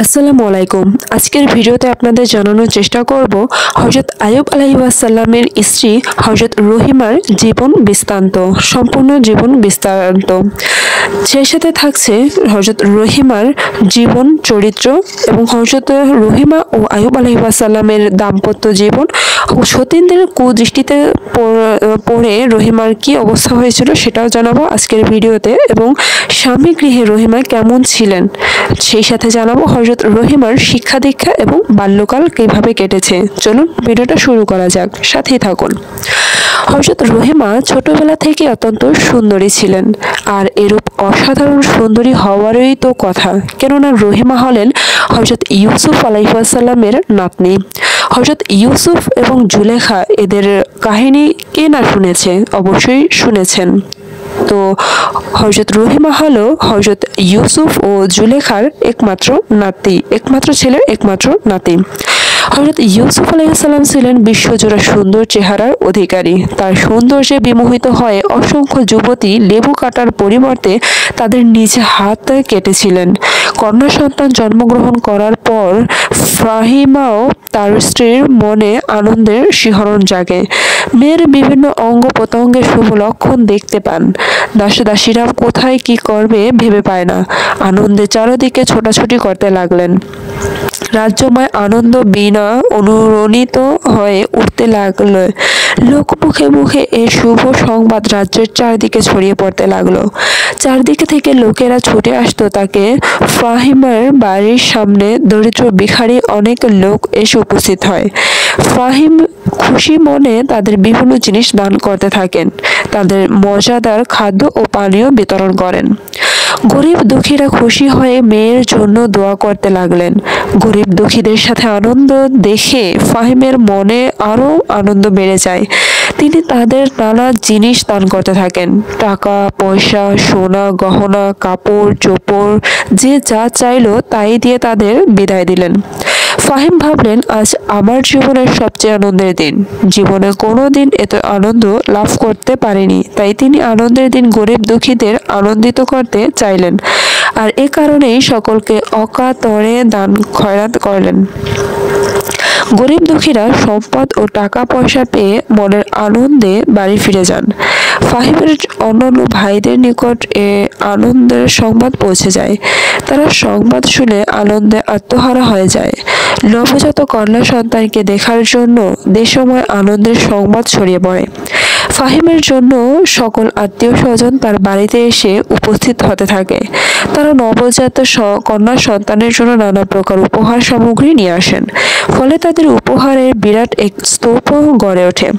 আসসালামু আলাইকুম। আজকের ভিডিওতে আপনাদের জানানোর চেষ্টা করব হযরত আইয়ুব আলাইহিসসালামের স্ত্রী হযরত রহিমার জীবন বৃত্তান্ত, সম্পূর্ণ জীবন বৃত্তান্ত। সেই সাথে থাকছে হযরত রহিমার জীবন চরিত্র এবং হযরত রহিমা ও আইয়ুব আলাইহিসসালামের দাম্পত্য জীবন ও সতীনদের কুদৃষ্টিতে পড়ে রহিমার কি অবস্থা হয়েছিল সেটাও জানাবো আজকের ভিডিওতে, এবং স্বামী গৃহে রহিমা কেমন ছিলেন সেই সাথে জানাবো হযরত রহিমার শিক্ষা দীক্ষা এবং বাল্যকাল কিভাবে কেটেছে। চলুন ভিডিওটা শুরু করা যাক, সাথেই থাকুন। হযরত রহিমা ছোটবেলা থেকে অত্যন্ত সুন্দরী ছিলেন, আর এরূপ অসাধারণ সুন্দরী হওয়ারই তো কথা, কেননা রহিমা হলেন হযরত ইউসুফ আলাইহিসসালামের নাতনি। হযরত ইউসুফ এবং জুলেখা এদের কাহিনী কে না শুনেছে, অবশ্যই শুনেছেন। তো হযরত রহিমা হলো হযরত ইউসুফ ও জুলেখার একমাত্র ছেলের একমাত্র নাতি। হযরত ইউসুফ আলাইহিসসালাম ছিলেন বিশ্বজোড়া সুন্দর চেহারার অধিকারী। তার সৌন্দর্যে বিমোহিত হয়ে অসংখ্য যুবতী লেবু কাটার পরিবর্তে তাদের নিজ হাত কেটেছিলেন। কন্যা সন্তান জন্মগ্রহণ করার পর ফাহিমাও তার স্ত্রীর মনে আনন্দের শিহরণ জাগে। মেয়ের বিভিন্ন অঙ্গ প্রত্যঙ্গের শুভ লক্ষণ দেখতে পান। দাসদাসীরা কোথায় কি করবে ভেবে পায় না, আনন্দে চারদিকে ছোটাছুটি করতে লাগলেন। রাজ্যময় আনন্দ বীণা অনুরণিত হয়ে উঠতে লাগলো। লোক মুখে মুখে এই শুভ সংবাদ রাজ্যের চারদিকে ছড়িয়ে পড়তে লাগলো। চারদিকে থেকে লোকেরা ছুটে আসতো তাকে ফাহিমের বাড়ির সামনে। দরিদ্র ভিখারি অনেক লোক এসে উপস্থিত হয়। ফাহিম খুশি মনে তাদের বিভিন্ন জিনিস দান করতে থাকেন। তাদের মজাদার খাদ্য ও পানীয় বিতরণ করেন। গরিব দুঃখীরা খুশি হয়ে মেয়ের জন্য দোয়া করতে লাগলেন। গরিব দুঃখীদের সাথে আনন্দ দেখে ফাহিমের মনে আরো আনন্দ বেড়ে যায়। তিনি তাদের নানা জিনিস দান করতে থাকেন। টাকা পয়সা, সোনা গহনা, কাপড় চোপড়, যে যা চাইলো তাই দিয়ে তাদের বিদায় দিলেন। ফাহিম ভাবলেন, আজ আমার জীবনের সবচেয়ে আনন্দের দিন। জীবনে কোনো দিন এত আনন্দ লাভ করতে পারেনি, তাই তিনি আনন্দের দিন গরিব দুঃখীদের আনন্দিত করতে চাইলেন, আর এ কারণেই সকলকে অকাতরে দান খয়রাত করলেন। গরিব দুঃখীরা সম্পদ ও টাকা পয়সা পেয়ে মনের আনন্দে বাড়ি ফিরে যান। ফাহিমের অন্যান্য ভাইদের নিকট এ আনন্দের সংবাদ পৌঁছে যায়। তারা সংবাদ শুনে আনন্দে আত্মহারা হয়ে যায়। নবজাত কন্যা সন্তানকে দেখার জন্য দেশময় আনন্দের সংবাদ ছড়িয়ে পড়ে। ফাহিমের জন্য সকল আত্মীয় স্বজন তার বাড়িতে এসে উপস্থিত হতে থাকে। তারা নবজাত কন্যা সন্তানের জন্য নানা প্রকার উপহার সামগ্রী নিয়ে আসেন। ফলে তাদের উপহারের বিরাট এক স্তূপ গড়ে ওঠে।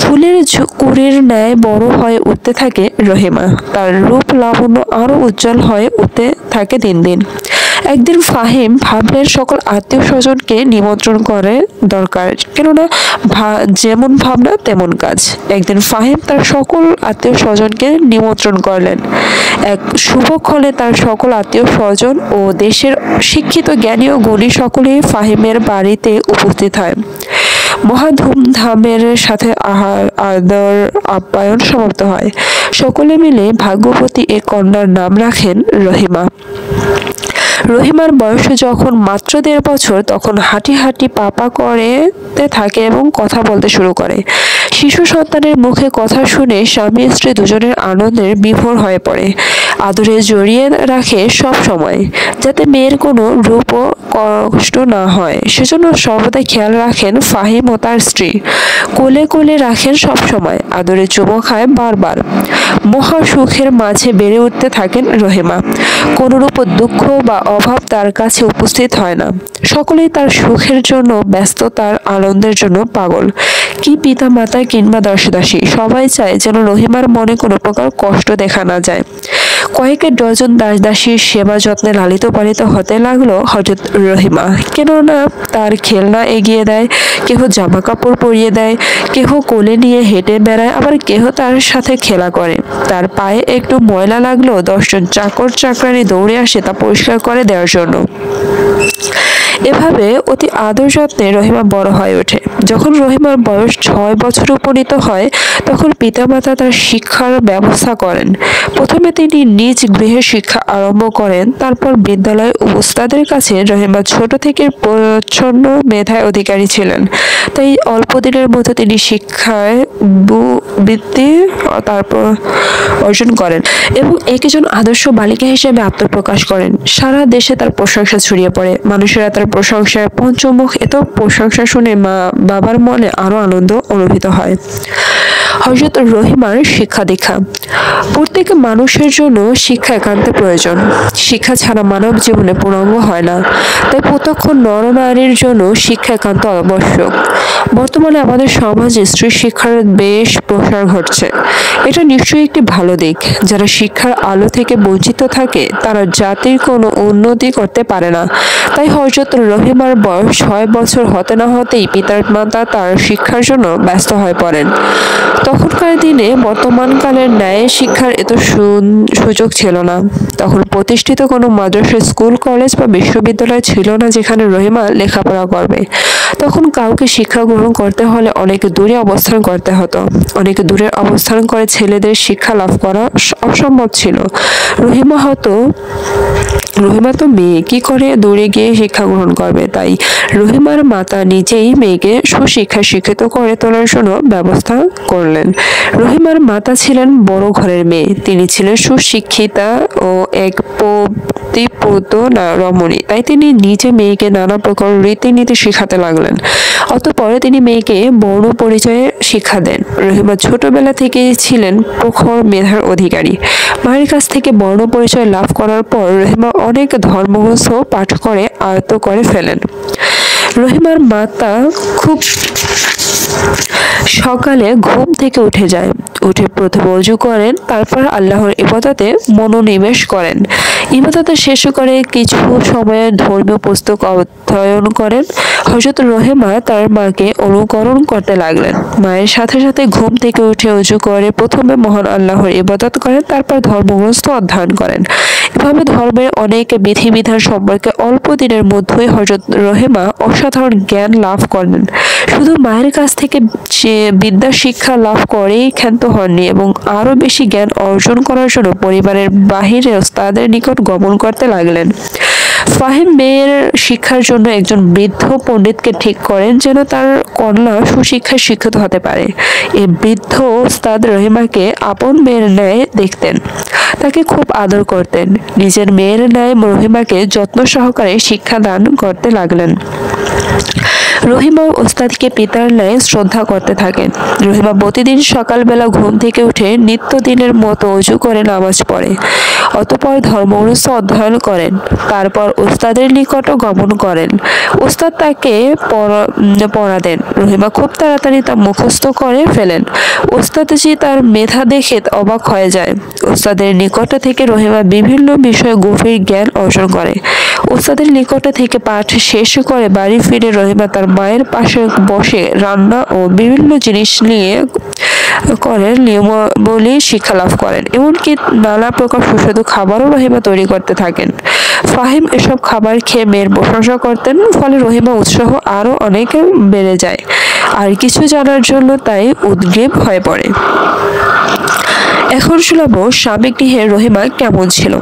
ফুলের কুঁড়ির ন্যায় বড় হয়ে উঠতে থাকে রহিমা। তার রূপ লাবণ্য আরো উজ্জ্বল হয়ে উঠতে থাকে দিন দিন। একদিন ফাহিম ভাবলেন সকল আত্মীয় স্বজনকে নিমন্ত্রণ করে দরকার, কেননা যেমন ভাবনা তেমন কাজ। একদিন ফাহিম তার সকল আত্মীয় স্বজনকে নিমন্ত্রণ করলেন। এক শুভক্ষণে তার সকল আত্মীয় স্বজন ও দেশের শিক্ষিত জ্ঞানী ও গুণী সকলেই ফাহিমের বাড়িতে উপস্থিত হয়। মহা ধুমধামের সাথে আহার আদর আপ্যায়ন সমাপ্ত হয়। সকলে মিলে ভাগ্যবতী এ কন্যার নাম রাখেন রহিমা। রহিমার বয়স যখন মাত্র 1.5 বছর, তখন হাঁটি হাঁটি পাপা করতে থাকে এবং কথা বলতে শুরু করে। শিশু সন্তানের মুখে কথা শুনে স্বামী স্ত্রী দুজনের আনন্দের বিভোর হয়ে পড়ে। আদরে জড়িয়ে রাখে সব সময়, যাতে মেয়ের কোনো রূপ ও কষ্ট না হয়, সেজন্য সর্বদা খেয়াল রাখেন ফাহিম ও তার স্ত্রী। কোলে কোলে রাখেন সব সময়, আদরে চুমো খায় বারবার। মহা সুখের মাঝে বেড়ে উঠতে থাকেন রহিমা। কোনরূপ দুঃখ বা অভাব তার কাছে উপস্থিত হয় না। সকলেই তার সুখের জন্য ব্যস্ত, তার আনন্দের জন্য পাগল। কি পিতা মাতা কিংবা দাসদাসী, সবাই চায় যেন রহিমার মনে কোনো প্রকার কষ্ট দেখা না যায়। কয়েক ডজন দাসদাসীর সেবা যত্নে লালিত পালিত হতে লাগলো হযরত রহিমা। কেননা তার খেলনা এগিয়ে দেয়, কেহ জামা কাপড় পরিয়ে দেয়, কেহ কোলে নিয়ে হেঁটে বেড়ায়, আবার কেহ তার সাথে খেলা করে। তার পায়ে একটু ময়লা লাগলো 10 জন চাকর চাকরানি দৌড়ে আসে তা পরিষ্কার করে দেওয়ার জন্য। এভাবে অতি আদর যত্নে রহিমা বড় হয়ে ওঠে। যখন রহিমার বয়স 6 বছর উপনীত হয় তখন পিতামাতা তার শিক্ষার ব্যবস্থা করেন। প্রথমে তিনি নিজ গৃহে শিক্ষা আরম্ভ করেন, তারপর বিদ্যালয় ও উস্তাদের কাছে। রহিমা ছোট থেকে প্রচ্ছন্ন মেধার অধিকারী ছিলেন, তাই অল্প দিনের মধ্যে তিনি শিক্ষায় বৃত্তি তারপর অর্জন করেন এবং একজন আদর্শ বালিকা হিসেবে আত্মপ্রকাশ করেন। সারা দেশে তার প্রশংসা ছড়িয়ে পড়ে। মানুষেরা তার প্রশংসায় পঞ্চমুখ। এত প্রশংসা শুনে মা বাবার মনে আরো আনন্দ অনুভূত হয়। হযরত রহিমার শিক্ষা দীক্ষা। প্রত্যেক মানুষের জন্য শিক্ষা একান্ত প্রয়োজন। শিক্ষা ছাড়া মানব জীবনে পূর্ণাঙ্গ হয় না। তাই প্রত্যক্ষ নরনারীর জন্য শিক্ষা একান্ত আবশ্যক। বর্তমানে আমাদের সমাজে স্ত্রী শিক্ষার বেশ প্রসার ঘটছে। এটা নিশ্চয়ই একটি ভালো দিক। যারা শিক্ষার আলো থেকে বঞ্চিত থাকে তারা জাতির কোনো উন্নতি করতে পারে না। তাই হযরত রহিমার বয়স 6 বছর হতে না হতেই পিতার মাতা তার শিক্ষার জন্য ব্যস্ত হয়ে পড়েন। তখনকার দিনে বর্তমানকালের ন্যায় শিক্ষার এত সুযোগ ছিল না। তখন প্রতিষ্ঠিত কোনো মাদ্রাসা, স্কুল, কলেজ বা বিশ্ববিদ্যালয় ছিল না যেখানে রহিমা লেখাপড়া করবে। তখন কাউকে শিক্ষা গ্রহণ করতে হলে অনেক দূরে অবস্থান করতে হতো। অনেক দূরে অবস্থান করে ছেলেদের শিক্ষা লাভ করা অসম্ভব ছিল। রহিমা তো মেয়ে, কি করে দূরে গিয়ে শিক্ষা গ্রহণ করবে? তাই রহিমার মাতা নিজেই মেয়েকে সুশিক্ষায় শিক্ষিত করে তোলার জন্য ব্যবস্থা করলেন। রহিমার মাতা ছিলেন বড় ঘরের মেয়ে। তিনি ছিলেন সুশিক্ষিতা ও এক পতিব্রত রমণী। তাই তিনি নিজে মেয়েকে নানা প্রকার রীতিনীতি শিখাতে লাগলেন। অতঃপর তিনি মেয়েকে বর্ণ পরিচয়ে শিক্ষা দেন। রহিমা ছোটবেলা থেকেই ছিলেন প্রখর মেধার অধিকারী। মায়ের কাছ থেকে বর্ণ পরিচয় লাভ করার পর রহিমা অনেক ধর্মগ্রন্থ পাঠ করে আয়ত্ত করে ফেলেন। রহিমার মাতা খুব সকালে ঘুম থেকে উঠে যায়। উঠে প্রথমে ওযু করেন, তারপর আল্লাহর ইবাদতে মনোনিবেশ করেন। ইবাদতে শেষ করে কিছু সময় ধর্মীয় পুস্তক অধ্যয়ন করেন। হযরত রহিমা তার মাকে অনুকরণ করতে লাগলেন। মায়ের সাথে সাথে ঘুম থেকে উঠে ওযু করে প্রথমে মহান আল্লাহর ইবাদত করেন, তারপর ধর্মগ্রন্থ অধ্যয়ন করেন। এভাবে ধর্মের অনেক বিধিবিধান সম্পর্কে অল্প দিনের মধ্যেই হযরত রহিমা অসাধারণ জ্ঞান লাভ করেন। শুধু মায়ের কাছ থেকে সে বিদ্যা শিক্ষা লাভ করেই ক্ষান্ত হননি এবং আরো বেশি জ্ঞান অর্জন করার জন্য পরিবারের বাহিরে ওস্তাদের নিকট গমন করতে লাগলেন। ফাহিম মেয়ের শিক্ষার জন্য একজন বৃদ্ধ পণ্ডিতকে ঠিক করেন যেন তার কন্যা সুশিক্ষায় শিক্ষিত হতে পারে। এই বৃদ্ধ ওস্তাদ রহিমাকে আপন মেয়ের ন্যায় দেখতেন, তাকে খুব আদর করতেন। নিজের মেয়ের ন্যায় রহিমাকে যত্ন সহকারে শিক্ষা দান করতে লাগলেন। রহিমা ওস্তাদকে পিতার ন্যায় শ্রদ্ধা করতে থাকেন। রহিমা প্রতিদিন সকালবেলা ঘুম থেকে উঠে নিত্যদিনের মতো ওযু করে নামাজ পড়ে। অতঃপর ধর্মগ্রন্থ অধ্যয়ন করেন। তারপর ওস্তাদের নিকটও গমন করেন। ওস্তাদ তাকে পড়া দেন। রহিমা খুব তাড়াতাড়ি তা মুখস্থ করে ফেলেন। ওস্তাদজি তার মেধা দেখে অবাক হয়ে যায়। ওস্তাদের নিকট থেকে রহিমা বিভিন্ন বিষয়ে গভীর জ্ঞান অর্জন করে। ওস্তাদের নিকট থেকে পাঠ শেষ করে বাড়ি ফিরে রহিমা তার মায়ের পাশে বসে রান্না ও বিভিন্ন জিনিস নিয়ে নিয়মাবলী শিক্ষা লাভ করেন। এমনকি নানা প্রকার সুস্বাদু খাবারও রহিমা তৈরি করতে থাকেন। ফাহিম এসব খাবার খেয়ে মেয়ের প্রশংসা করতেন, ফলে রহিমা উৎসাহ আরো অনেক বেড়ে যায় আর কিছু জানার জন্য তাই উদ্গ্রীব হয়ে পড়ে। এখন শোনাবো স্বামী গৃহে রহিমা কেমন ছিল।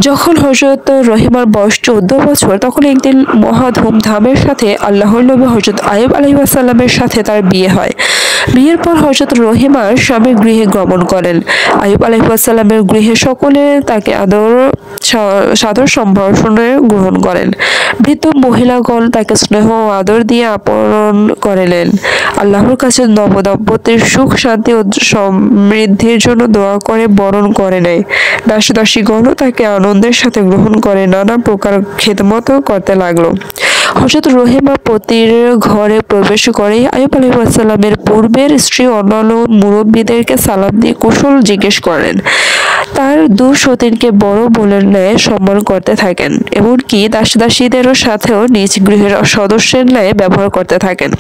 যখন হযরত রহিমার বয়স 14 বছর তখন একদিন মহা ধুমধামের সাথে আল্লাহর নবী হযরত আইয়ুব আলাইহিস সালামের সাথে তার বিয়ে হয়। বিয়ের পর হযরত রহিমার স্বামী গৃহে গমন করেন। আইয়ুব আলাইহিস সালামের গৃহে সকলে তাকে সাদর সম্ভাষণে গ্রহণ করেন। বৃদ্ধ মহিলাগণ তাকে স্নেহ ও আদর দিয়ে আপন করিলেন। আল্লাহর কাছে নবদম্পতির সুখ, শান্তি ও সমৃদ্ধির জন্য দোয়া করে বরণ করে নেয়। দাসদাসীগণও তাকে আনন্দের সাথে গ্রহণ করে নানা প্রকার খেদমত করতে লাগলো। হযরত রহিমা পতির ঘরে প্রবেশ করে আইয়ুব আলাইহিস সালামের পূর্বের স্ত্রী অন্যান্য মুরব্বীদেরকে সালাম দিয়ে কুশল জিজ্ঞেস করেন। তার দু সতীনকে বড় বোনের ন্যায় সম্মান করতে থাকেন। এমনকি দাসদাসীদেরও সাথেও নিজ গৃহের সদস্যের ন্যায় ব্যবহার করতে থাকেন।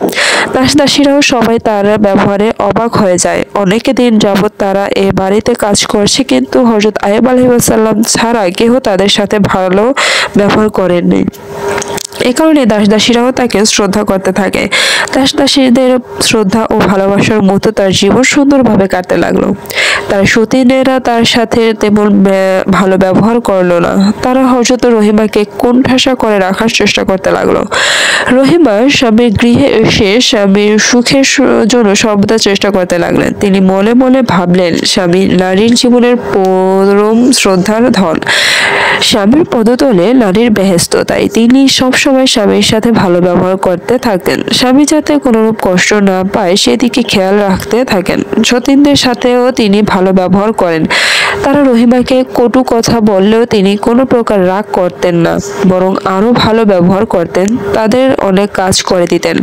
দাসদাসীরাও সবাই তার ব্যবহারে অবাক হয়ে যায়। অনেক দিন যাবৎ তারা এ বাড়িতে কাজ করছে, কিন্তু হযরত আইয়ুব আলাইহিস সালাম ছাড়া কেউ তাদের সাথে ভালো ব্যবহার করেননি। এ কারণে দাসদাসীরাও তাকে শ্রদ্ধা করতে থাকে। দাসদাসীদের শ্রদ্ধা ও ভালোবাসার মতো তার জীবন সুন্দরভাবে কাটতে লাগলো। তার সতীনেরা তার সাথে তেমন ভালো ব্যবহার করলো না। তারা হযরত রহিমাকে কোণঠাসা করে রাখার চেষ্টা করতে লাগলো। রহিমা স্বামীর গৃহে এসে স্বামীর সুখের জন্য সর্বদা চেষ্টা করতে লাগলেন। তিনি মনে মনে ভাবলেন, স্বামী নারীর জীবনের পরম শ্রদ্ধার ধন। স্বামীর পদতলে নারীর বেহেশত, তাই তিনি সবসময় স্বামীর সাথে ভালো ব্যবহার করতে থাকেন। স্বামী যাতে কোনোরূপ কষ্ট না পায় সেদিকে খেয়াল রাখতে থাকেন। সতীনদের সাথেও তিনি ভালো ব্যবহার করেন। তারা রহিমাকে কটু কথা বললেও তিনি কোনো প্রকার রাগ করতেন না, বরং আরো ভালো ব্যবহার করতেন। তাদের অনেক কাজ করে দিতেন।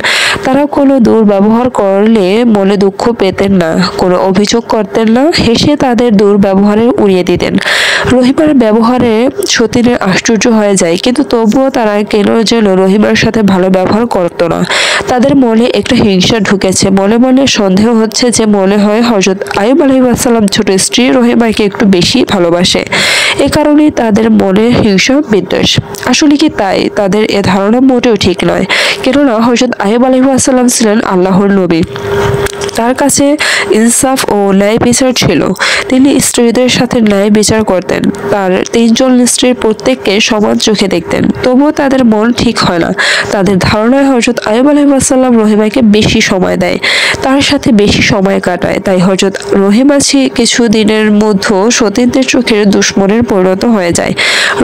তারা কোনো দুর্ব্যবহার করলে মনে দুঃখ পেতেন না, কোনো অভিযোগ করতেন না, হেসে তাদের দুর্ব্যবহারে উড়িয়ে দিতেন। রহিমার ব্যবহারে সতীনের আশ্চর্য হয়ে যায়, কিন্তু তবুও তারা কেন যেন রহিমার সাথে ভালো ব্যবহার করতো না। তাদের মনে একটা হিংসা ঢুকেছে। মনে মনে সন্দেহ হচ্ছে যে মনে হয় হযরত আইয়ুব আলাইহিস সালাম ছোট স্ত্রী রহিমাকে একটু বেশি ভালোবাসে। এ কারণেই তাদের মনে হিংসা বিদ্বেষ। আসলে কি তাই? তাদের এ ধারণা মোটেও ঠিক নয়। কেননা হযরত আইয়ুব আলাইহিস সালাম ছিলেন আল্লাহর নবী। তার কাছে ইনসাফ ও ন্যায় বিচার ছিল। তিনি স্ত্রীদের সাথে ন্যায় বিচার করতেন। তার 3 জন স্ত্রীর প্রত্যেককে সমান চোখে দেখতেন। তবুও তাদের মন ঠিক হয় না। তাদের ধারণায় হযরত আইয়ুব আলাইহিস সালাম রহিমাকে বেশি সময় দেয়, তার সাথে বেশি সময় কাটায়। তাই হযরত রহিমা কিছু দিনের মধ্যে সতীনদের চোখের দুশমনের পরিণত হয়ে যায়।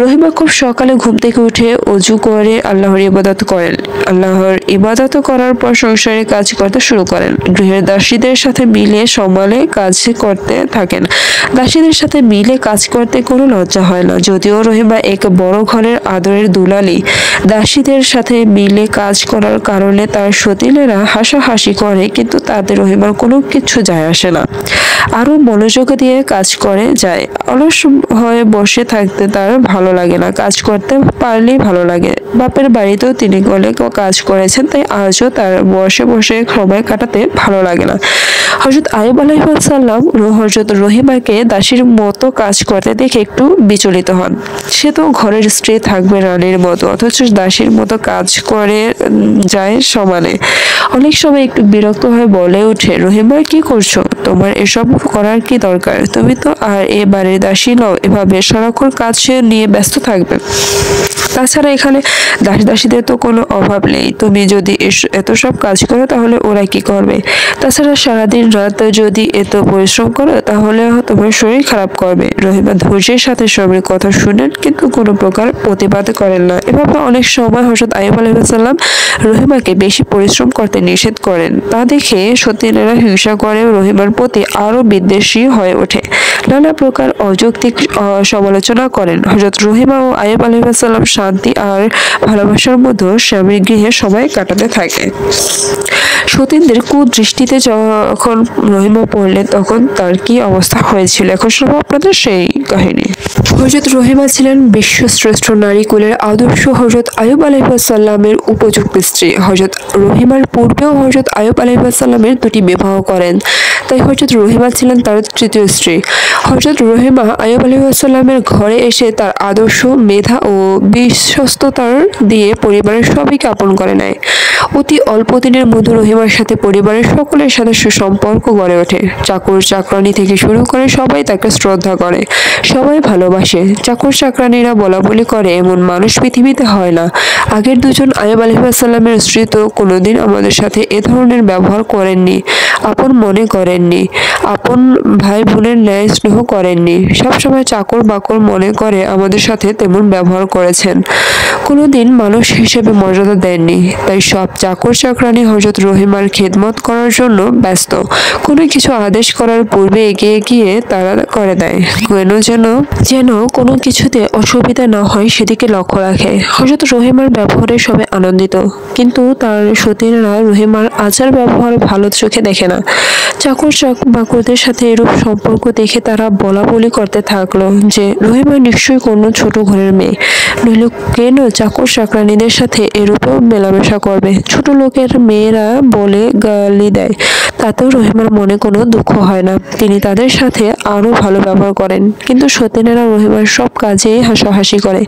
রহিমা খুব সকালে ঘুম থেকে উঠে অজু করে আল্লাহর ইবাদত করেন। আল্লাহর ইবাদত করার পর সংসারে কাজ করতে শুরু করেন। গৃহের দাসীদের সাথে মিলে সমানে কাজ করতে থাকেন। দাসীদের সাথে মিলে কাজ করতে কোনো লজ্জা হয় না। যদিও রহিমা এক বড় ঘরের আদরের দুলালি, দাসীদের সাথে মিলে কাজ করার কারণে তার সতীনেরা হাসাহাসি করে, কিন্তু তাদের রহিমার কোনো কিছু যায় আসে না। আরো মনোযোগ দিয়ে কাজ করে যায়। অলস হয়ে বসে থাকতে তার ভালো লাগে না, কাজ করতে পারলেই ভালো লাগে। বাপের বাড়িতেও তিনি অনেক কাজ করেছেন, তাই আজও তার বসে বসে সময় কাটাতে ভালো লাগে না। হযরত আইয়ুব আলাইহিস সালাম হযরত রহিমাকে দাসীর মতো কাজ করতে দেখে একটু বিচলিত হন। সে তো ঘরের স্ত্রী, থাকবে রানীর মতো, অথচ দাসীর মতো কাজ করে যায় সমানে। অনেক সময় একটু বিরক্ত হয়ে বলে ওঠে, রহিমা কি করছো? তোমার এসব করার কি দরকার? তুমি তো আর এ বাড়ির দাসী নও, এভাবে সারাক্ষণ কাজ নিয়ে ব্যস্ত থাকবে। তাছাড়া এখানে দাসীদের তো কোনো অভাব নেই। তুমি যদি এত সব কাজ করো তাহলে ওরা কি করবে? তাছাড়া সারাদিন রাত যদি এত পরিশ্রম করো তাহলে তোমার শরীর খারাপ করবে। রহিমা ধৈর্যের সাথে সবের কথা শুনেন, কিন্তু কোনো প্রকার প্রতিবাদ করেন না। এভাবে অনেক সময় হযরত আইয়ুব আলাইহিস সালাম রহিমাকে বেশি পরিশ্রম করতে নিষেধ করেন। তা দেখে সতীনেরা হিংসা করে রহিমার প্রতি আরো বিদ্বেষী হয়ে ওঠে। নানা প্রকার অযৌক্তিক সমালোচনা করেন। হযরত রহিমা ও আইয়ুব আলাইহিস সালাম শান্তি আর ভালোবাসার মধ্যে স্বামীর গৃহে সময় কাটাতে থাকে। সতীনদের কুদৃষ্টিতে যখন রহিমা পড়লেন তখন তার কি অবস্থা হয়েছিল, এখন শোনাবো আপনাদের সেই কাহিনী। হযরত রহিমা ছিলেন বিশ্বশ্রেষ্ঠ নারী কুলের আদর্শ হযরত আইয়ুব আলাইহিস সালামের উপযুক্ত স্ত্রী। হযরত রহিমার পূর্বেও হযরত আইয়ুব আলাইহিস সালামের 2টি বিবাহ করেন, তাই হযরত রহিমা ছিলেন তার 3য় স্ত্রী। হযরত রহিমা আইয়ুব আলাইহিস সালামের ঘরে এসে তার আদর্শ, মেধা ও বিশ্বস্ততার দিয়ে পরিবারের সবাইকে আপন করে নেয়। অতি অল্প দিনের মধ্যে রহিমার সাথে পরিবারের সকলের সাথে সুসম্পর্ক গড়ে ওঠে। চাকর চাকরানি থেকে শুরু করে সবাই তাকে শ্রদ্ধা করে, সবাই ভালোবাসে। চাকর চাকরানিরা বলাবলি করে, এমন মানুষ পৃথিবীতে হয় না। আগের 2 জন আইয়ুব আলাইহিস সালামের স্ত্রী তো কোনোদিন আমাদের সাথে এ ধরনের ব্যবহার করেননি, আপন মনে করেননি, আপন ভাই বোনের ন্যায় স্নেহ করেননি। সবসময় চাকর বাকর মনে করে আমাদের সাথে তেমন ব্যবহার করেছেন, কোনোদিন মানুষ হিসেবে মর্যাদা দেননি। তাই সব চাকর চাকরানি হযরত রহিমার খেদমত করার জন্য ব্যস্ত। কোনো কিছু আদেশ করার পূর্বে এগিয়ে গিয়ে তারা করে দেয়, যেন কোনো কিছুতে অসুবিধা না হয় সেদিকে লক্ষ্য রাখে। হযরত রহিমার ব্যবহারে সবাই আনন্দিত, কিন্তু তার সতীনেরা রহিমার আচার ব্যবহার ভালো চোখে দেখে না। চাকর বাকরদের সাথে এরূপ সম্পর্ক দেখে তারা বলা বলি করতে থাকলো যে রহিমা নিশ্চয়ই কোনো ছোট ঘরের মেয়ে, নইলে কেন চাকর চাকরানীদের সাথে এরূপও মেলামেশা করবে। ছোট লোকের মেয়েরা বলে গালি দেয়, তাতেও রহিমার মনে কোনো দুঃখ হয় না। তিনি তাদের সাথে আরো ভালো ব্যবহার করেন, কিন্তু সতীনেরা রহিমার সব কাজে হাসাহাসি করে।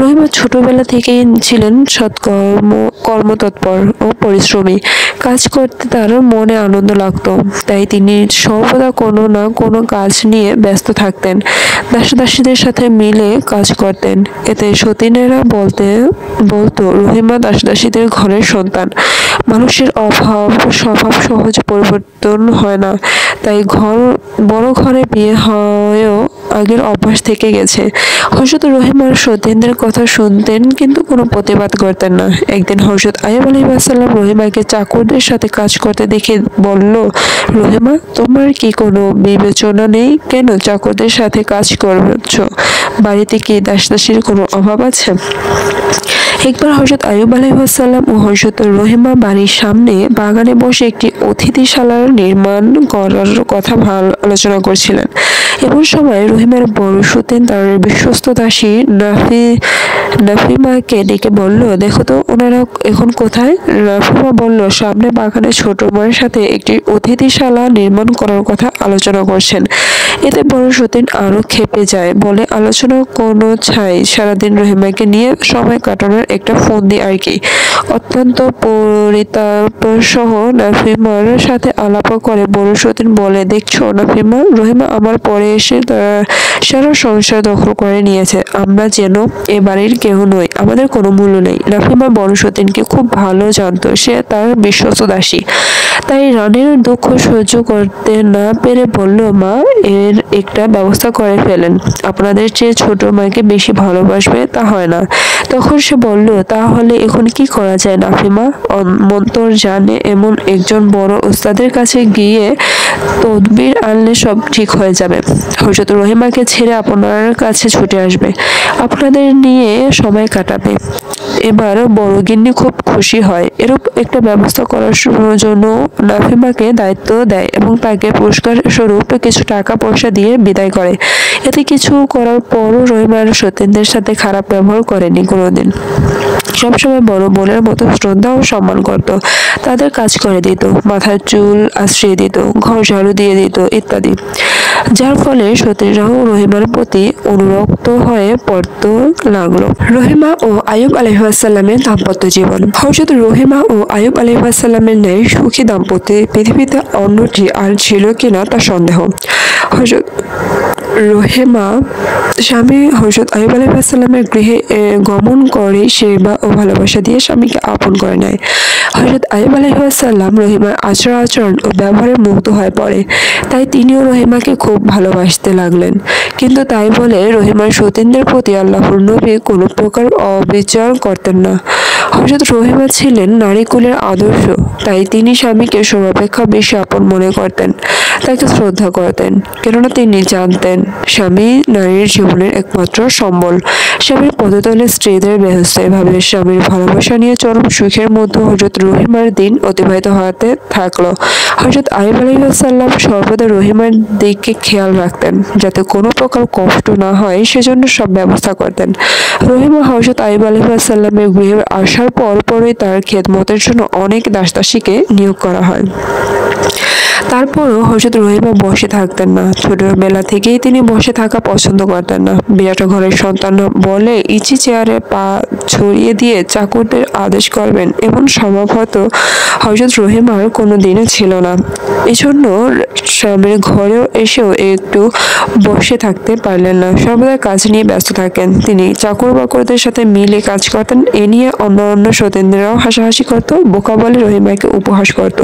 রহিমা ছোটবেলা থেকেই ছিলেন কর্মতৎপর ও পরিশ্রমী। কাজ করতে তার মনে আনন্দ লাগতো, তাই তিনি সর্বদা কোনো না কোনো কাজ নিয়ে ব্যস্ত থাকতেন। দাসীদের সাথে মিলে কাজ করতেন। এতে সতীনেরা বলতো রহিমা দাসীদের ঘরের সন্তান। মানুষের স্বভাব সহজে পরিবর্তন হয় না, তাই বড় ঘরে বিয়ে হয়েও আগের অভ্যাস থেকে গেছে। হযরত রহিমার সতীনদের কথা শুনতেন, কিন্তু কোনো প্রতিবাদ করতেন না। একদিন হযরত আইয়ুব আলাইহিস সালাম রহিমাকে চাকরদের সাথে কাজ করতে দেখে বলল, রহিমা, তোমার কি কোনো বিবেচনা নেই? কেন চাকরদের সাথে কাজ করছো? বাড়িতে কি দাসীর কোনো অভাব আছে? একবার হযরত আইয়ুব আলাইহিস সালাম ও হযরত রহিমা বাড়ির সামনে বাগানে বসে একটি অতিথিশালা নির্মাণ করার কথা আলোচনা করছিলেন। এমন সময় রহিমার বড় সতীন তার বিশ্বস্ত দাসী নাফিমাকে ডেকে বলল, দেখো তো ওনারা এখন কোথায়? নাফিমা বলল, সামনে বাগানে ছোট মায়ের সাথে একটি অতিথিশালা নির্মাণ করার কথা আলোচনা করছেন। এতে বড় সতীন আরো ক্ষেপে যায়, বলে, আলোচনা কোনো ছাই, সারাদিন রহিমাকে নিয়ে সময় কাটানোর একটা ফন্দি আর কি। অত্যন্ত পরিতাপ সহ নাফিমার সাথে আলাপ করে বড় সতীন বলে, দেখছো নাফিমা, রহিমা আমার পরে এসে সারা সংসার দখল করে নিয়েছে। আমরা যেন এ বাড়ির কেহ নই, আমাদের কোনো মূল্য নেই। নাফিমা বড় সতীনকে খুব ভালো জানতো, সে তার বিশ্বস্ত দাসী। তাই রানীর দুঃখ সহ্য করতে না পেরে বলল, মা, এর একটা ব্যবস্থা করে ফেলেন। আপনাদের চেয়ে ছোট মাকে বেশি ভালোবাসবে তা হয় না। তখন সে বলল, তাহলে এখন কি করা যায় নাফিমা? মন্তর জানে এমন একজন বড় ওস্তাদের কাছে গিয়ে তদবির আনলে সব ঠিক হয়ে যাবে। হযরত রহিমাকে ছেড়ে আপনার কাছে ছুটে আসবে, আপনাদের নিয়ে সময় কাটাবে। এবার বড় গিন্নি খুব খুশি হয়। এরূপ একটা ব্যবস্থা করার জন্য নাফিমাকে দায়িত্ব দেয় এবং তাকে পুরস্কার স্বরূপ কিছু টাকা পয়সা দিয়ে বিদায় করে। এতে কিছু করার পরও রহিমার সতীনদের সাথে খারাপ ব্যবহার করেনি কোনোদিন। সবসময় বড় বোনের মতো শ্রদ্ধা ও সম্মান করত। তাদের কাজ করে দিত, মাথার চুল আশ্রিয়ে দিত, ঘর ঝাড়ু দিয়ে দিত ইত্যাদি। যার ফলে সতীনরাও রহিমার প্রতি অনুরক্ত হয়ে পড়তে লাগলো। রহিমা ও আইয়ুব আলাইহিস সালামের দাম্পত্য জীবন। হযরত রহিমা ও আইয়ুব আলাইহিস সালামের ন্যায় সুখী দাম্পত্য পৃথিবীতে অন্যটি আর ছিল কিনা তা সন্দেহ। হযরত রহিমা স্বামী হযরত আইয়ুব আলাইহিস সালামের গৃহে গমন করে সেবা ও ভালোবাসা দিয়ে স্বামীকে আপন করে নেয়। হযরত আইয়ুব আলাইহিস সালাম রহিমার আচরণ ও ব্যবহারে মুগ্ধ হয়ে পড়ে, তাই তিনিও রহিমাকে খুব ভালোবাসতে লাগলেন। কিন্তু তাই বলে রহিমার সতীনদের প্রতি আল্লাহর নবী কোনো প্রকার অবিচার করতেন না। হযরত রহিমা ছিলেন নারীকুলের আদর্শ, তাই তিনি স্বামীকে সর্বাপেক্ষা বেশি আপন মনে করতেন, তাকে শ্রদ্ধা করতেন। কেননা তিনি জানতেন স্বামী নারীর জীবনের একমাত্র সম্বল। স্বামীর পদতলে স্ত্রীদের বেহেশত। এভাবে স্বামীর ভালোবাসা নিয়ে চরম সুখের মধ্যে হযরত রহিমার দিন অতিবাহিত হতে থাকলো। হযরত আইয়ুব আলাইহিস সালাম সর্বদা রহিমার দিকে খেয়াল রাখতেন, যাতে কোনো প্রকার কষ্ট না হয়, সেজন্য সব ব্যবস্থা করতেন। রহিমা হযরত আইয়ুব আলাইহিস সালামের গৃহে আসার পরই তার খেদমতের জন্য অনেক দাসদাসীকে নিয়োগ করা হয়। তারপরও হযরত রহিমা বসে থাকতেন না। ছোটবেলা থেকেই তিনি বসে থাকা পছন্দ করতেন না। বিরাট ঘরের সন্তান বলে ইচি চেয়ারে পা ছড়িয়ে দিয়ে চাকরদের আদেশ করবেন, এমন স্বভাব হয়তো হযরত রহিমার কোনো দিনও ছিল না। এজন্য স্বামীর ঘরেও এসেও একটু বসে থাকতে পারলেন না। সর্বদা কাজ নিয়ে ব্যস্ত থাকেন। তিনি চাকর বাকরদের সাথে মিলে কাজ করতেন। এ নিয়ে অন্য সতীনরাও হাসাহাসি করত, বোকা বলে রহিমাকে উপহাস করত।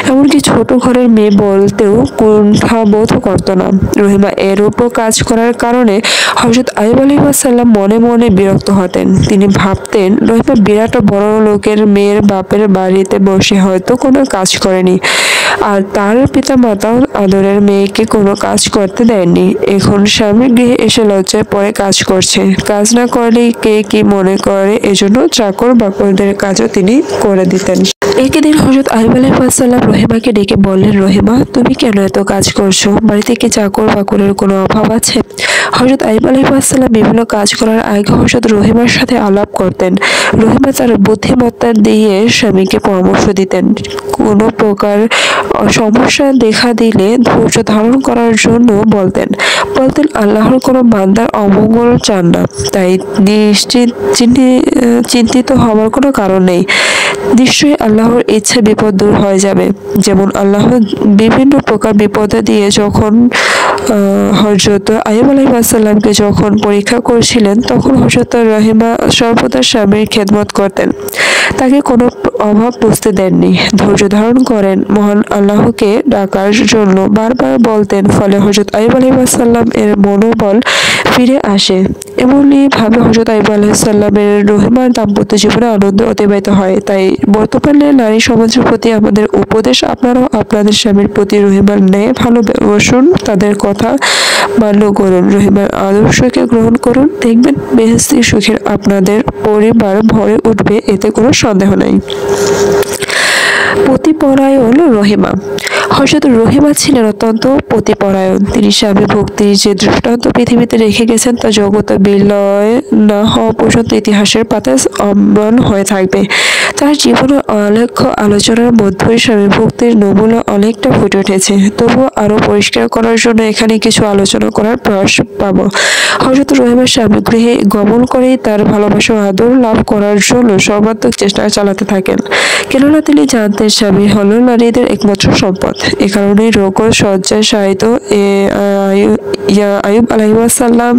এমনকি ছোট ঘরের মেয়ে বলতেও কুণ্ঠাবোধ করত না। রহিমা এরূপ কাজ করার কারণে হযরত আইয়ুব আলাইহিস সালাম মনে মনে বিরক্ত হতেন। তিনি ভাবতেন রহিমা বিরাট বড় লোকের মেয়ের বাপের বাড়িতে বসে হয়তো কোনো কাজ করেনি, আর তার পিতামাতাও আদরের মেয়েকে কোনো কাজ করতে দেননি। এখন স্বামীর গৃহে এসে লজ্জায় পড়ে কাজ করছে। কাজ না করলে কে কি মনে করে, এজন্য চাকর বাকরদের কাজও তিনি করে দিতেন। একই দিন হযরত আইয়ুব আলাইহিস সালাম রহিমাকে ডেকে বললেন, রহিমা, তুমি কেন এত কাজ করছো? বাড়িতে কি চাকর বাকরের কোনো অভাব আছে? হযরত আইয়ুব আলাইহিস সালাম বিভিন্ন কাজ করার আগে হযরত রহিমার সাথে আলাপ করতেন। রহিমা তার বুদ্ধিমত্তা দিয়ে স্বামীকে পরামর্শ দিতেন। কোনো প্রকার সমস্যা দেখা দিলে ধৈর্য ধারণ করার জন্য বলতেন। আল্লাহর কোনো বান্দার অমঙ্গল চান না, তাই চিন্তিত হওয়ার কোনো কারণ নেই। নিশ্চয়ই আল্লাহর ইচ্ছা বিপদ দূর হয়ে যাবে। যেমন আল্লাহ বিভিন্ন প্রকার বিপদে দিয়ে যখন হযরত আইয়ুব আলাইহিস সালামকে যখন পরীক্ষা করছিলেন, তখন হযরত রহিমা সর্বদা স্বামীর খেদমত করতেন, তাকে কোনো অভাব বুঝতে দেননি। ধৈর্য ধারণ করেন, মহান আল্লাহকে ডাকার জন্য বারবার বলতেন। ফলে হযরত আইয়ুব আলাইহিস সালাম এর মনোবল ফিরে আসে। এমনই ভাবে হযরত আইয়ুব আলাইহিস সালামের রহিমার দাম্পত্য জীবনে আনন্দ অতিবাহিত হয়। তাই বর্তমানে নারী সমাজের প্রতি আমাদের উপদেশ, আপনারাও আপনাদের স্বামীর প্রতি রহিমার ন্যায় ভালোবাসুন, তাদের কথা মান্য করুন, রহিমার আদর্শকে গ্রহণ করুন। দেখবেন বেহেশতি সুখের আপনাদের পরিবার ভরে উঠবে, এতে কোনো সন্দেহ নাই। পতিপরায়ণ রহিমা। হযরত রহিমা ছিলেন অত্যন্ত পতিপরায়ণ। তিনি স্বামী ভক্তির যে দৃষ্টান্ত পৃথিবীতে রেখে গেছেন তা জগতে বিলয় না হওয়া পর্যন্ত ইতিহাসের পাতায় অম্লান হয়ে থাকবে। তার জীবনের অলেখ্য আলোচনার মধ্যেই স্বামী ভক্তির নমুনা অনেকটা ফুটে উঠেছে। তবুও আরো পরিষ্কার করার জন্য এখানে কিছু আলোচনা করার প্রয়াস পাব। হযরত রহিমা স্বামী গৃহে গমন করেই তার ভালোবাসা ও আদর লাভ করার জন্য সর্বাত্মক চেষ্টা চালাতে থাকেন। কেননা তিনি জানতেন স্বামী হল নারীদের একমাত্র সম্পদ। এ কারণেই রোগ ও শয্যায় শায়িত আইয়ুব আলাইহিস সালাম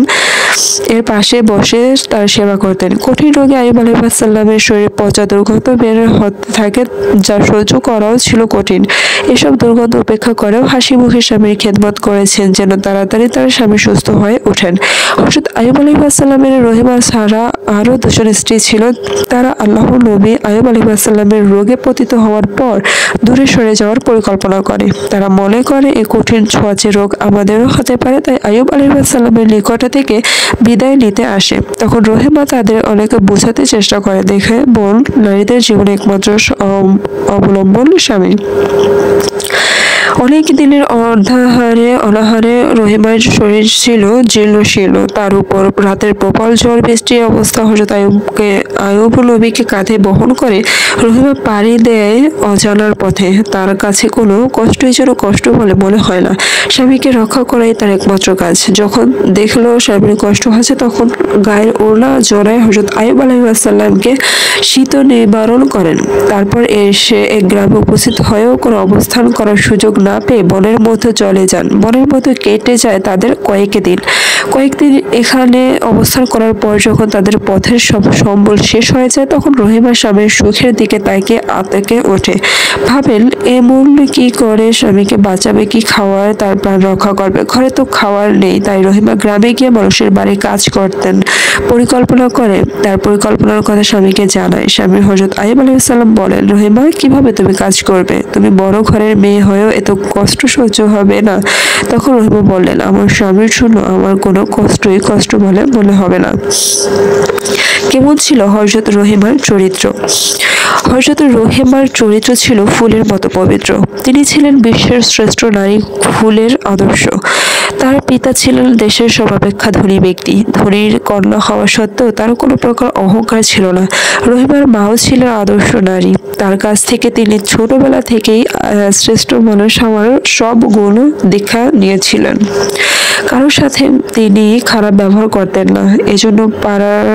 এর পাশে বসে তার সেবা করতেন। কঠিন রোগে আইয়ুব আলাইহিস সালামের শরীরে পচা দুর্গন্ধ বের হতে থাকে, যা সহ্য করাও ছিল কঠিন। এসব দুর্গন্ধ উপেক্ষা করেও হাসি মুখে স্বামীর খেদমত করেছেন, যেন তাড়াতাড়ি তার স্বামী সুস্থ হয়ে ওঠেন। হযরত আইয়ুব আলাইহিস সালামের রহিমা ছাড়া আরো দুজন স্ত্রী ছিল। তারা আল্লাহর নবী আইয়ুব আলাইহিস সালামের রোগে পতিত হওয়ার পর দূরে সরে যাওয়ার পরিকল্পনা করে। তারা মনে করে এই কঠিন ছোঁয়াচে রোগ আমাদেরও হতে পারে, তাই আইয়ুব আলাইহিস সালামের নিকট থেকে বিদায় নিতে আসে। তখন রহিমা তাদের অনেকে বোঝাতে চেষ্টা করে, দেখে বোন, নারীদের জীবনে একমাত্র অবলম্বন স্বামী। অনেক দিনের অনাহারে রহিমার শরীর ছিল জীর্ণশীর্ণ। তার উপর রাতের প্রবল ঝড় বৃষ্টির অবস্থা। হযরত আইয়ুব নবীকে কাঁধে বহন করে রহিমা পাড়ি দেয় অজানার পথে। তার কাছে কোনো কষ্টই যেন কষ্ট বলে মনে হয় না। স্বামীকে রক্ষা করাই তার একমাত্র কাজ। যখন দেখলো স্বামীর কষ্ট হচ্ছে, তখন গায়ের ওড়না জড়ায় হযরত আইয়ুব আলাইহিস সালামকে শীত নিবারণ করেন। তারপর এসে এক গ্রামে উপস্থিত হয়েও কোনো অবস্থান করার সুযোগ না পেয়ে বনের মধ্যে চলে যান। বনের মধ্যে কেটে যায় তাদের কয়েকদিন এখানে অবস্থান করার পর যখন তাদের পথের সব সম্বল শেষ হয়ে যায়, তখন রহিমা স্বামীর সুখের দিকে তাকিয়ে আতকে ওঠে। ভাবেন এমন কি করে স্বামীকে বাঁচাবে, কি খাওয়ার তার প্রাণ রক্ষা করবে। ঘরে তো খাওয়ার নেই, তাই রহিমা গ্রামে গিয়ে মানুষের বাড়ি কাজ করতেন পরিকল্পনা করে। তার পরিকল্পনার কথা স্বামীকে জানায়। স্বামী হযরত আইয়ুব আলাইহিস সালাম বলেন, রহিমা, কিভাবে তুমি কাজ করবে? তুমি বড় ঘরের মেয়ে হয়েও এত কষ্ট সহ্য হবে না। তখন রহিমা বললেন, আমার স্বামীর জন্য আমার কোনো কষ্টই কষ্ট বলে মনে হবে না। কেমন ছিল হযরত রহিমার চরিত্র? হযরত রহিমার চরিত্র ছিল ফুলের মতো পবিত্র। তিনি ছিলেন বিশ্বের শ্রেষ্ঠ নারী, ফুলের আদর্শ। তার পিতা ছিলেন দেশের সর্বাপেক্ষা ধনী ব্যক্তি। ধনীর কন্যা হওয়া সত্ত্বেও তার কোনো প্রকার অহংকার ছিল না। রহিমার মাও ছিলেন আদর্শ নারী। তার কাছ থেকে তিনি ছোটবেলা থেকেই শ্রেষ্ঠ মানুষ হওয়ার সব গুণ দীক্ষা নিয়েছিলেন। কারোর সাথে তিনি খারাপ ব্যবহার করতেন না। এজন্য পাড়ার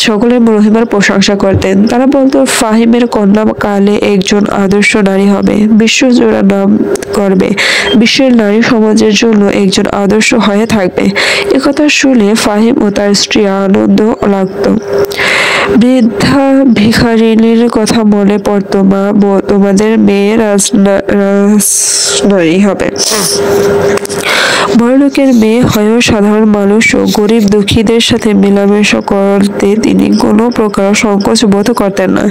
সকলে রহিমার প্রশংসা করতেন। তারা বলতো, ফাহিমের কন্যা কালে একজন আদর্শ নারী হবে, বিশ্বজোড়া নাম করবে, বিশ্বের নারী সমাজের জন্য একজন আদর্শ হয়ে থাকবে। একথা শুনে ফাহিম ও তার স্ত্রী আনন্দ লাগত। বৃদ্ধা ভিখারিনীর কথা মনে পড়তো, মা, তোমাদের মেয়ে রাজনারী হবে। বড়লোকের মেয়ে হয়েও সাধারণ মানুষ ও গরিব দুঃখীদের সাথে মেলামেশা করতে তিনি কোনো প্রকার সংকোচ বোধ করতেন না।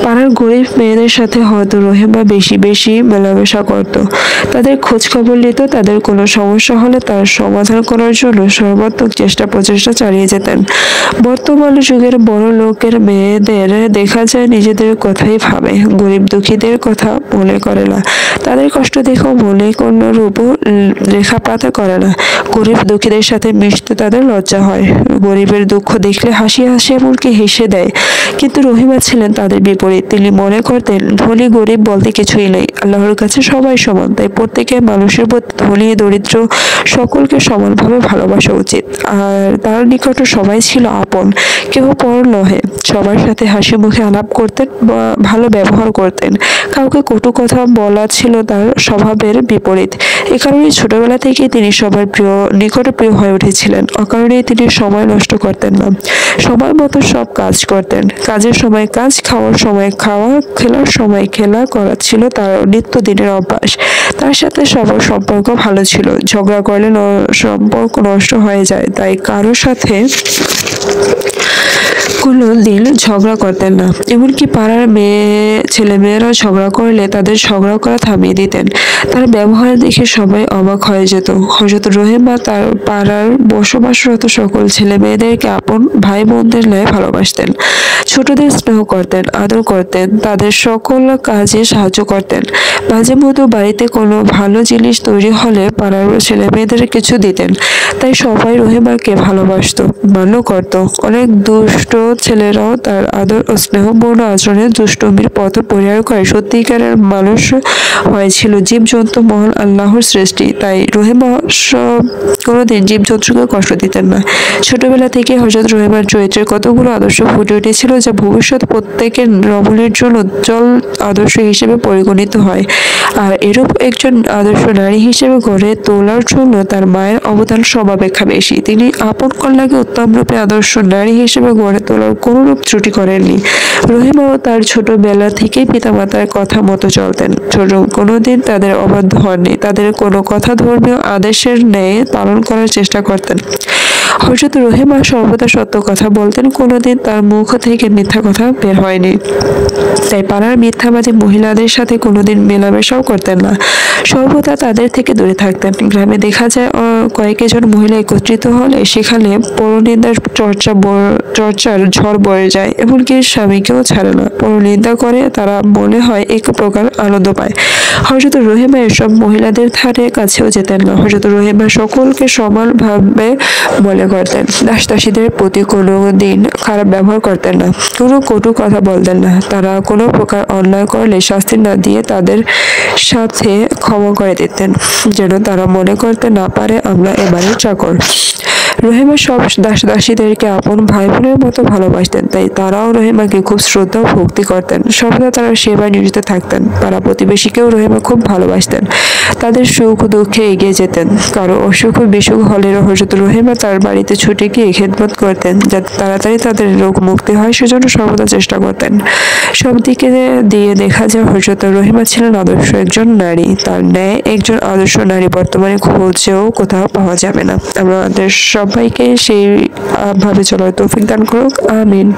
পাড়ার গরিব মেয়েদের সাথে হয়তো রহিমা বেশি বেশি মেলামেশা করত, তাদের খোঁজ খবর নিত, তাদের কোনো সমস্যা হলে তার সমাধান করার জন্য সর্বাত্মক প্রচেষ্টা চালিয়ে যেতেন। বর্তমান যুগের বড় লোকের মেয়েদের দেখা যায় নিজেদের কথাই ভাবে, গরিব দুঃখীদের কথা মনে করে না, তাদের কষ্ট দেখেও মনে কোনো রূপ রেখাপাত করে না। গরিব দুঃখীদের সাথে মিশতে তাদের লজ্জা হয়, গরিবের দুঃখ দেখলে হাসি হাসি এমনকি হেসে দেয়। কিন্তু রহিমা ছিলেন তাদের বিপরীত, তিনি মনে করতেন ধনী গরিব বলতে কিছুই নেই, আল্লাহর কাছে সবাই সমান, তাই প্রত্যেকের মানুষের প্রতি ধনী দরিদ্র সকলকে সমানভাবে ভালোবাসা উচিত। আর তার নিকট সবাই ছিল আপন, কেউ পর নহে, সবার সাথে হাসি মুখে আলাপ করতেন, ভালো ব্যবহার করতেন, কাউকে কটু কথা বলা ছিল তার স্বভাবের বিপরীত। এ কারণে ছোটবেলা থেকে তিনি সবার নিকটে প্রিয় হয়ে উঠেছিলেন। অকারণেই তিনি সময় নষ্ট করতেন না, সময় মতো সব কাজ করতেন, কাজের সময় কাজ, খাওয়ার সময় খাওয়া, খেলার সময় খেলা করা ছিল তার নিত্যদিনের অভ্যাস। তার সাথে সবার সম্পর্ক ভালো ছিল, ঝগড়া করলে সম্পর্ক নষ্ট হয়ে যায়, তাই কারোর সাথে কোনো দিন ঝগড়া করতেন না। এমনকি পাড়ার ছেলেমেয়েরা ঝগড়া করলে তাদের ঝগড়া করা থামিয়ে দিতেন। তার ব্যবহার দেখে সবাই অবাক হয়ে যেত। হযরত রহিমা তার পাড়ার বসবাসরত সকল ছেলে মেয়েদেরকে আপন ভাই বোনদের ন্যায় ভালোবাসতেন, ছোটদের স্নেহ করতেন, আদর করতেন, তাদের সকল কাজে সাহায্য করতেন। মাঝে মধ্যে বাড়িতে কোনো ভালো জিনিস তৈরি হলে পাড়ার ছেলে মেয়েদের কিছু দিতেন, তাই সবাই রহিমাকে ভালোবাসত, মান্য করত। অনেক দুষ্ট ছেলেরাও তার আদর ও স্নেহপূর্ণ আচরণে দুষ্টমির পথ পরিহার করে সত্যিকারের মানুষ হয়েছিল। জীবজন্তু মহান আল্লাহর সৃষ্টি, তাই রহিমা কোনোদিন জীবজন্তুকে কষ্ট দিতেন না। ছোটবেলা থেকে হযরত রহিমার চরিত্রের কতগুলো আদর্শ ফুটে উঠেছিল যা ভবিষ্যৎ প্রত্যেকের রমণীর জন্য উজ্জ্বল আদর্শ হিসেবে পরিগণিত হয়। আর এরূপ একজন আদর্শ নারী হিসেবে গড়ে তোলার জন্য তার মায়ের অবদান সর্বাপেক্ষা বেশি। তিনি আপন কন্যাকে উত্তম রূপে আদর্শ নারী হিসেবে গড়ে তোলার কোনরূপ ত্রুটি করেননি। রহিমাও তার ছোটবেলা থেকেই পিতামাতার কথা মতো চলতেন, কোনোদিন তাদের অবাধ্য হননি, তাদের কোনো কথা ধর্মীয় আদেশের ন্যায় পালন করার চেষ্টা করতেন। হযরত রহিমা সর্বদা সত্য কথা বলতেন, কোনোদিন তার মুখ থেকে মিথ্যা কথা বের হয়নি, তাই পাড়ার মিথ্যাবাদী মহিলাদের সাথে কোনোদিন মেলামেশাও করতেন না, সর্বদা তাদের থেকে দূরে থাকতেন। গ্রামে দেখা যায় কয়েকজন মহিলা একত্রিত হলে সেখানে পরনিন্দার চর্চার ঝড় বয়ে যায়, এমনকি স্বামীকেও ছাড়ে না, পরনিন্দা করে, তারা মনে হয় এক প্রকার আনন্দ পায়। হযরত রহিমা এসব মহিলাদের ধারে কাছেও যেতেন না। হযরত রহিমা সকলকে সমানভাবে মনে করতেন, দাসদাসীদের প্রতি কোনো দিন খারাপ ব্যবহার করতেন না, কোনো কটু কথা বলতেন না, তারা কোনো প্রকার অন্যায় করলে শাস্তি না দিয়ে তাদের সাথে ক্ষমা করে দিতেন, যেন তারা মনে করতে না পারে আমরা এবারের চাকর। রহিমা সব দাসদাসীদেরকে আপন ভাই বোনের মতো ভালোবাসতেন, তাই তারাও রহিমাকে খুব শ্রদ্ধা ও ভক্তি করতেন, সর্বদা তারা সেবায় নিয়োজিত থাকতেন। পাড়া প্রতিবেশীকেও রহিমা খুব ভালোবাসতেন, তাদের সুখ দুঃখে এগিয়ে যেতেন, কারো অসুখ বিসুখ হলে হযরত রহিমা তার বাড়িতে ছুটে গিয়ে খেদমত করতেন, যাতে তাড়াতাড়ি তাদের রোগ মুক্তি হয় সেজন্য সর্বদা চেষ্টা করতেন। সব দিকে দিয়ে দেখা যায় হযরত রহিমা ছিলেন আদর্শ একজন নারী, তার ন্যায় একজন আদর্শ নারী বর্তমানে খুঁজেও কোথাও পাওয়া যাবে না। আমাদের সবাইকে সেই ভাবে চলার তৌফিক দান করুক, আমিন।